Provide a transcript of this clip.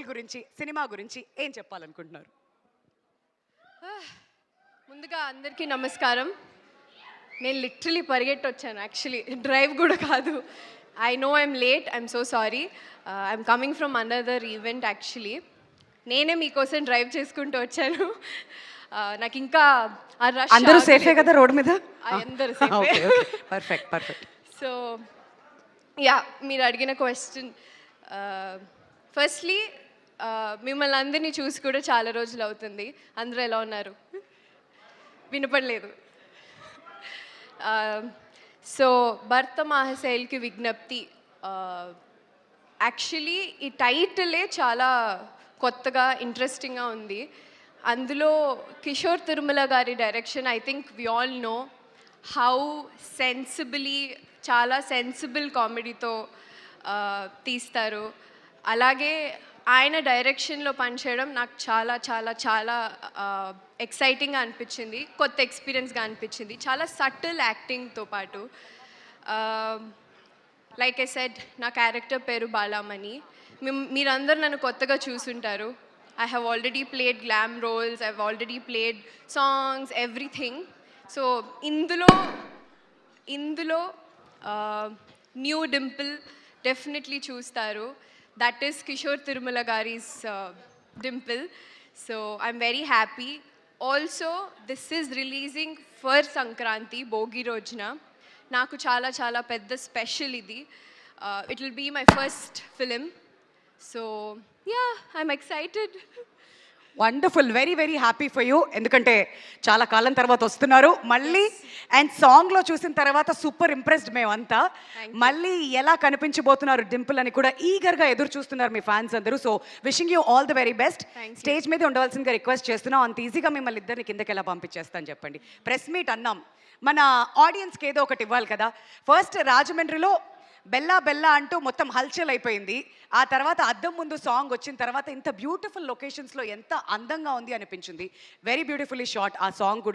గురించి, సినిమా గురించి ఏం చెప్పాలనుకుంటున్నారు? ముందుగా అందరికీ నమస్కారం. నేను లిటరలీ పరిగెట్టి వచ్చాను, యాక్చువల్లీ డ్రైవ్ కూడా కాదు. I know I'm late, I'm so sorry. I'm coming from another event actually. నేనే మీకోసం డ్రైవ్ చేసుకుంటూ వచ్చాను. నాకు ఇంకా ఆ రష్ అందరూ సేఫే కదా రోడ్ మీద? అందరూ సేఫే. Perfect perfect. సో యా, మీరు అడిగిన క్వశ్చన్, ఫస్ట్లీ మిమ్మల్ని అందరినీ చూసి కూడా చాలా రోజులు అవుతుంది. అందరూ ఎలా ఉన్నారు? వినపడలేదు. సో భర్త మహాశైల్కి విజ్ఞప్తి, యాక్చువల్లీ ఈ టైటిలే చాలా కొత్తగా ఇంట్రెస్టింగ్గా ఉంది. అందులో కిషోర్ తిరుమల గారి direction, I think we all know how sensibly, చాలా సెన్సిబుల్ కామెడీతో తీస్తారు. అలాగే ఆయన డైరెక్షన్లో పనిచేయడం నాకు చాలా చాలా చాలా ఎక్సైటింగ్గా అనిపించింది, కొత్త ఎక్స్పీరియన్స్గా అనిపించింది. చాలా సటిల్ యాక్టింగ్తో పాటు, లైక్ ఐ సెడ్, నా క్యారెక్టర్ పేరు బాలామణి. మీరందరూ నన్ను కొత్తగా చూసుంటారు. I have already played glam roles, I've already played songs, everything. So ఇందులో న్యూ డింపుల్ డెఫినెట్లీ చూస్తారు. దట్ ఈస్ కిషోర్ తిరుమల గారీస్ Dimple. So I'm very happy. Also this is releasing for Sankranti, Bhogi రోజున. నాకు చాలా చాలా పెద్ద స్పెషల్ ఇది. It will be my first film. So yeah, I'm excited. Wonderful, very very happy for you. ఎందుకంటే చాలా కాలం తర్వాత వస్తున్నారు మళ్ళీ. అండ్ సాంగ్లో చూసిన తర్వాత సూపర్ ఇంప్రెస్డ్ మేమంతా. మళ్ళీ ఎలా కనిపించబోతున్నారు డింపుల్ అని కూడా ఈగర్గా ఎదురు చూస్తున్నారు మీ ఫ్యాన్స్ అందరూ. So wishing you all the very best. Stage మీద ఉండవలసిందిగా రిక్వెస్ట్ చేస్తున్నాం. అంత ఈజీగా మిమ్మల్ని ఇద్దరిని కిందకి ఎలా పంపించేస్తాను చెప్పండి. ప్రెస్ మీట్ అన్నాం, మన ఆడియన్స్కి ఏదో ఒకటి ఇవ్వాలి కదా. ఫస్ట్ రాజమండ్రిలో బెల్లా బెల్లా అంటూ మొత్తం హల్చల్ అయిపోయింది. ఆ తర్వాత అద్దం ముందు సాంగ్ వచ్చిన తర్వాత ఇంత బ్యూటిఫుల్ లొకేషన్స్లో ఎంత అందంగా ఉంది అనిపించింది. వెరీ బ్యూటిఫుల్లీ షాట్ ఆ సాంగ్ కూడా.